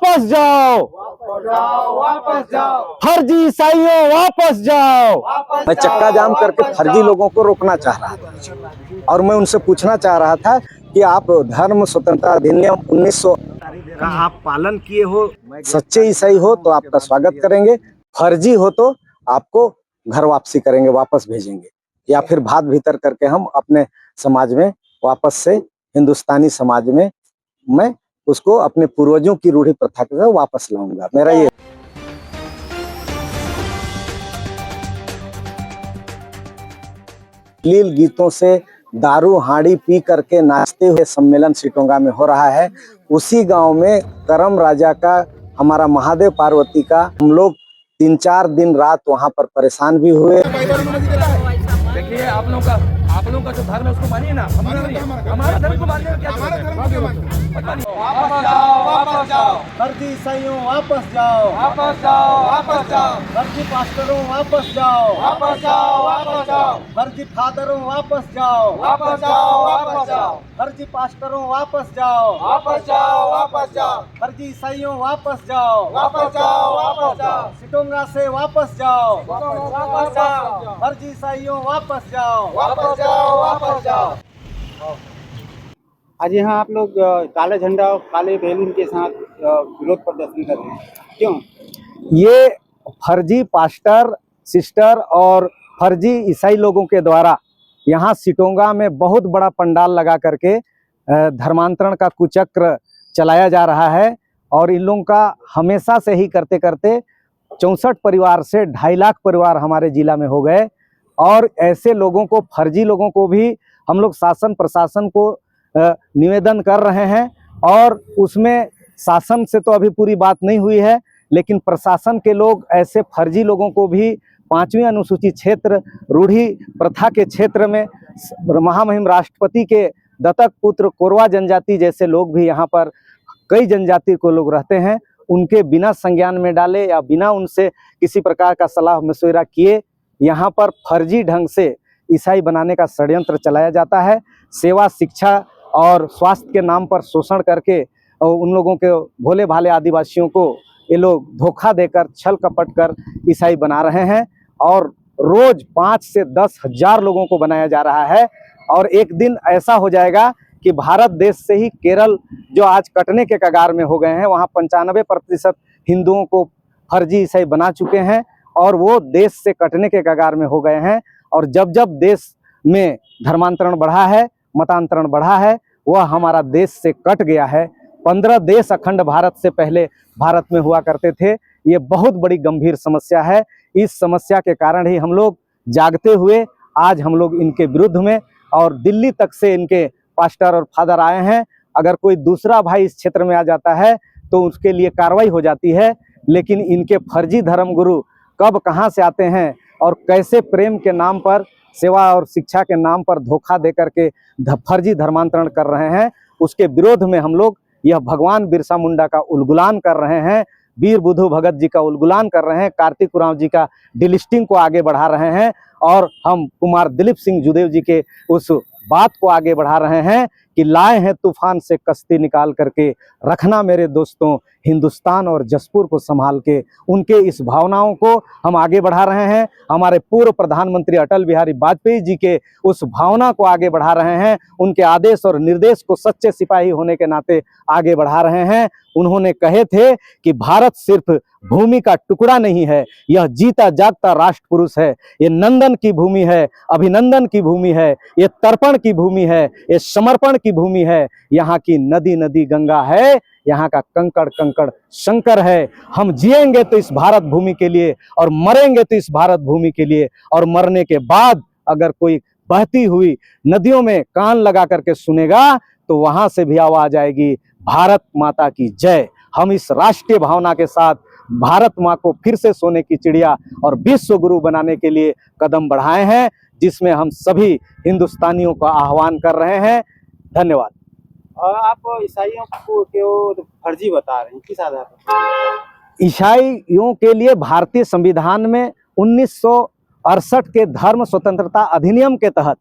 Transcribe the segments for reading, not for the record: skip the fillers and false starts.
वापस जाओ, वापस जाओ, फर्जी ईसाइयों वापस जाओ। मैं चक्का जाम करके फर्जी लोगों को रोकना चाह रहा था और मैं उनसे पूछना चाह रहा था कि आप धर्म स्वतंत्रता अधिनियम 1900 का आप पालन किए हो, सच्चे ईसाई हो तो आपका स्वागत करेंगे, फर्जी हो तो आपको घर वापसी करेंगे, वापस भेजेंगे, या फिर भात भीतर करके हम अपने समाज में वापस से हिंदुस्तानी समाज में मैं उसको अपने पूर्वजों की रूढ़ी प्रथा के साथ वापस लाऊंगा। मेरा ये लील गीतों से दारू हाड़ी पी करके नाचते हुए सम्मेलन सिटोंगा में हो रहा है। उसी गांव में करम राजा का, हमारा महादेव पार्वती का, हम लोग 3-4 दिन रात वहां पर परेशान भी हुए। देखिए आप लोगों का जो धर्म है उसको मानिए ना, हमारा धर्म को मानिए। क्या वापस जाओ, वापस जाओ, फर्जी ईसाइयों वापस जाओ, वापस जाओ, वापस जाओ, फर्जी पास्टरों वापस जाओ, वापस जाओ, वापस जाओ, फर्जी फादरों वापस जाओ, वापस जाओ, वापस जाओ, फर्जी पास्टरों वापस जाओ, वापस जाओ, वापस जाओ, फर्जी ईसाइयों वापस जाओ, वापस जाओ, वापस जाओ, सिटोंगा से वापस जाओ, वापस जाओ, फर्जी ईसाइयों वापस जाओ, वापस जाओ, वापस जाओ। आज यहाँ आप लोग काले झंडा और काले बैलून के साथ विरोध प्रदर्शन कर रहे हैं, क्यों? ये फर्जी पास्टर सिस्टर और फर्जी ईसाई लोगों के द्वारा यहाँ सिटोंगा में बहुत बड़ा पंडाल लगा करके धर्मांतरण का कुचक्र चलाया जा रहा है। और इन लोगों का हमेशा से ही करते करते 64 परिवार से 2.5 लाख परिवार हमारे जिला में हो गए। और ऐसे लोगों को, फर्जी लोगों को भी हम लोग शासन प्रशासन को निवेदन कर रहे हैं। और उसमें शासन से तो अभी पूरी बात नहीं हुई है, लेकिन प्रशासन के लोग ऐसे फर्जी लोगों को भी 5वीं अनुसूचित क्षेत्र रूढ़ी प्रथा के क्षेत्र में महामहिम राष्ट्रपति के दत्तक पुत्र कोरवा जनजाति जैसे लोग भी यहाँ पर कई जनजाति को लोग रहते हैं, उनके बिना संज्ञान में डाले या बिना उनसे किसी प्रकार का सलाह मशवरा किए यहाँ पर फर्जी ढंग से ईसाई बनाने का षड्यंत्र चलाया जाता है। सेवा, शिक्षा और स्वास्थ्य के नाम पर शोषण करके उन लोगों के भोले भाले आदिवासियों को ये लोग धोखा देकर, छल कपट कर ईसाई बना रहे हैं। और रोज 5 से 10 हजार लोगों को बनाया जा रहा है। और एक दिन ऐसा हो जाएगा कि भारत देश से ही केरल, जो आज कटने के कगार में हो गए हैं, वहाँ 95% हिंदुओं को फर्जी ईसाई बना चुके हैं और वो देश से कटने के कगार में हो गए हैं। और जब जब देश में धर्मांतरण बढ़ा है, मतांतरण बढ़ा है, वह हमारा देश से कट गया है। 15 देश अखंड भारत से पहले भारत में हुआ करते थे। ये बहुत बड़ी गंभीर समस्या है। इस समस्या के कारण ही हम लोग जागते हुए आज हम लोग इनके विरुद्ध में, और दिल्ली तक से इनके पास्टर और फादर आए हैं। अगर कोई दूसरा भाई इस क्षेत्र में आ जाता है तो उसके लिए कार्रवाई हो जाती है, लेकिन इनके फर्जी धर्म गुरु कब कहां से आते हैं और कैसे प्रेम के नाम पर, सेवा और शिक्षा के नाम पर धोखा दे करके फर्जी धर्मांतरण कर रहे हैं, उसके विरोध में हम लोग यह भगवान बिरसा मुंडा का उलगुलान कर रहे हैं, वीर बुद्धू भगत जी का उलगुलान कर रहे हैं, कार्तिक उरांव जी का डिलिस्टिंग को आगे बढ़ा रहे हैं। और हम कुमार दिलीप सिंह जुदेव जी के उस बात को आगे बढ़ा रहे हैं कि लाए हैं तूफान से कश्ती निकाल करके, रखना मेरे दोस्तों हिंदुस्तान और जसपुर को संभाल के। उनके इस भावनाओं को हम आगे बढ़ा रहे हैं। हमारे पूर्व प्रधानमंत्री अटल बिहारी वाजपेयी जी के उस भावना को आगे बढ़ा रहे हैं। उनके आदेश और निर्देश को सच्चे सिपाही होने के नाते आगे बढ़ा रहे हैं। उन्होंने कहे थे कि भारत सिर्फ भूमि का टुकड़ा नहीं है, यह जीता जागता राष्ट्र पुरुष है। ये नंदन की भूमि है, अभिनंदन की भूमि है, ये तर्पण की भूमि है, ये समर्पण की भूमि है। यहाँ की नदी नदी गंगा है, यहाँ का कंकड़ कंकड़ शंकर है। हम जिएंगे तो इस भारत भूमि के लिए और मरेंगे तो इस भारत भूमि के लिए। और मरने के बाद अगर कोई बहती हुई नदियों में कान लगा करके सुनेगा तो वहां से भी आवाज आएगी, भारत माता की जय। हम इस राष्ट्रीय भावना के साथ भारत माँ को फिर से सोने की चिड़िया और विश्व गुरु बनाने के लिए कदम बढ़ाए हैं, जिसमें हम सभी हिंदुस्तानियों का आह्वान कर रहे हैं। धन्यवाद। और आप ईसाइयों को फर्जी बता रहे हैं, किस आधार पर? ईसाइयों के लिए भारतीय संविधान में 1968 के धर्म स्वतंत्रता अधिनियम के तहत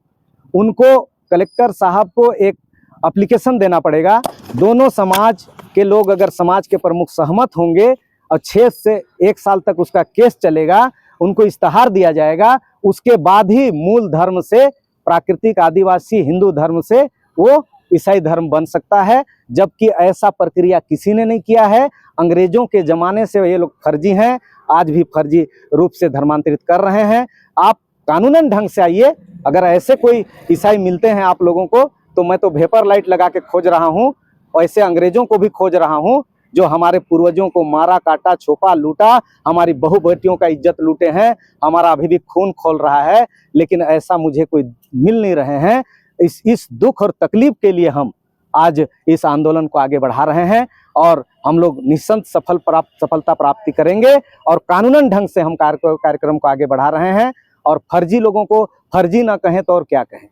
उनको, कलेक्टर साहब को एक एप्लीकेशन देना पड़ेगा। दोनों समाज के लोग अगर समाज के प्रमुख सहमत होंगे और 6 से 1 साल तक उसका केस चलेगा, उनको इश्तहार दिया जाएगा, उसके बाद ही मूल धर्म से, प्राकृतिक आदिवासी हिंदू धर्म से वो ईसाई धर्म बन सकता है। जबकि ऐसा प्रक्रिया किसी ने नहीं किया है। अंग्रेजों के ज़माने से ये लोग फर्जी हैं, आज भी फर्जी रूप से धर्मांतरित कर रहे हैं। आप कानूनन ढंग से आइए। अगर ऐसे कोई ईसाई मिलते हैं आप लोगों को, तो मैं तो वेपर लाइट लगा के खोज रहा हूँ, ऐसे अंग्रेजों को भी खोज रहा हूँ जो हमारे पूर्वजों को मारा, काटा, छोपा, लूटा, हमारी बहु बेटियों का इज्जत लूटे हैं, हमारा अभी भी खून खोल रहा है। लेकिन ऐसा मुझे कोई मिल नहीं रहे हैं। इस दुख और तकलीफ के लिए हम आज इस आंदोलन को आगे बढ़ा रहे हैं और हम लोग निःसंत सफलता प्राप्ति करेंगे और कानूनन ढंग से हम कार्यक्रम को आगे बढ़ा रहे हैं। और फर्जी लोगों को फर्जी ना कहें तो और क्या कहें।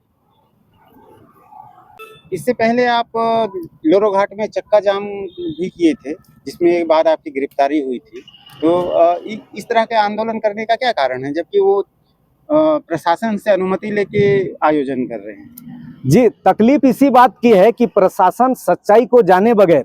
इससे पहले आप लोरो घाट में चक्का जाम भी किए थे, जिसमें एक बाद आपकी गिरफ्तारी हुई थी। तो इस तरह के आंदोलन करने का क्या कारण है, जबकि वो प्रशासन से अनुमति लेके आयोजन कर रहे हैं? जी, तकलीफ इसी बात की है कि प्रशासन सच्चाई को जाने बगैर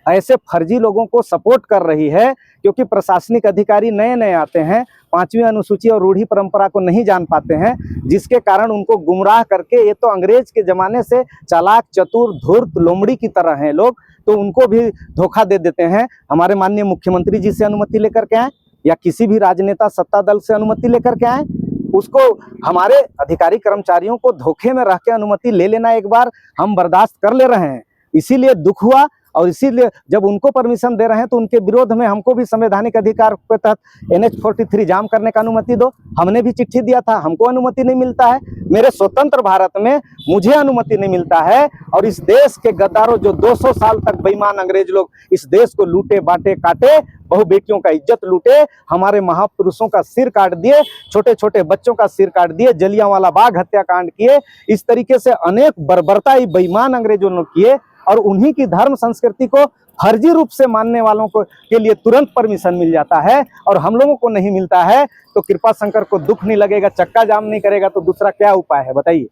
ऐसे फर्जी लोगों को सपोर्ट कर रही है, क्योंकि प्रशासनिक अधिकारी नए नए आते हैं, 5वीं अनुसूची और रूढ़ी परंपरा को नहीं जान पाते हैं, जिसके कारण उनको गुमराह करके, ये तो अंग्रेज के ज़माने से चालाक, चतुर, धूर्त, लोमड़ी की तरह हैं लोग, तो उनको भी धोखा दे देते हैं। हमारे माननीय मुख्यमंत्री जी से अनुमति लेकर के आए या किसी भी राजनेता सत्ता दल से अनुमति लेकर के आए, उसको हमारे अधिकारी कर्मचारियों को धोखे में रह के अनुमति ले लेना एक बार हम बर्दाश्त कर ले रहे हैं। इसीलिए दुख हुआ और इसीलिए जब उनको परमिशन दे रहे हैं तो उनके विरोध में हमको भी संवैधानिक अधिकार के तहत NH-43 जाम करने का अनुमति दो। हमने भी चिट्ठी दिया था, हमको अनुमति नहीं मिलता है। मेरे स्वतंत्र भारत में मुझे अनुमति नहीं मिलता है। और इस देश के गद्दारों, जो 200 साल तक बेईमान अंग्रेज लोग इस देश को लूटे, बांटे, काटे, बहु बेटियों का इज्जत लूटे, हमारे महापुरुषों का सिर काट दिए, छोटे छोटे बच्चों का सिर काट दिए, जलियांवाला बाग हत्याकांड किए, इस तरीके से अनेक बर्बरता बेईमान अंग्रेजों ने किए। और उन्हीं की धर्म संस्कृति को फर्जी रूप से मानने वालों को के लिए तुरंत परमिशन मिल जाता है और हम लोगों को नहीं मिलता है। तो कृपा शंकर को दुख नहीं लगेगा, चक्का जाम नहीं करेगा तो दूसरा क्या उपाय है बताइए।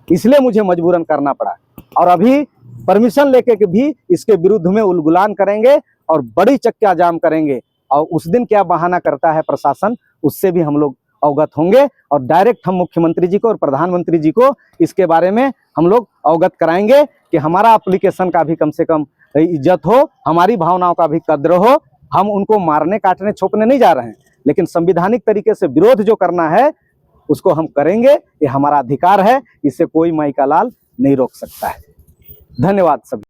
इसलिए मुझे मजबूरन करना पड़ा और अभी परमिशन लेके के भी इसके विरुद्ध में उलगुलान करेंगे और बड़ी चक्का जाम करेंगे। और उस दिन क्या बहाना करता है प्रशासन, उससे भी हम लोग अवगत होंगे और डायरेक्ट हम मुख्यमंत्री जी को और प्रधानमंत्री जी को इसके बारे में हम लोग अवगत कराएंगे कि हमारा एप्लीकेशन का भी कम से कम इज्जत हो, हमारी भावनाओं का भी कद्र हो। हम उनको मारने, काटने, छोपने नहीं जा रहे हैं, लेकिन संविधानिक तरीके से विरोध जो करना है उसको हम करेंगे। ये हमारा अधिकार है, इसे कोई माई का लाल नहीं रोक सकता है। धन्यवाद सभी।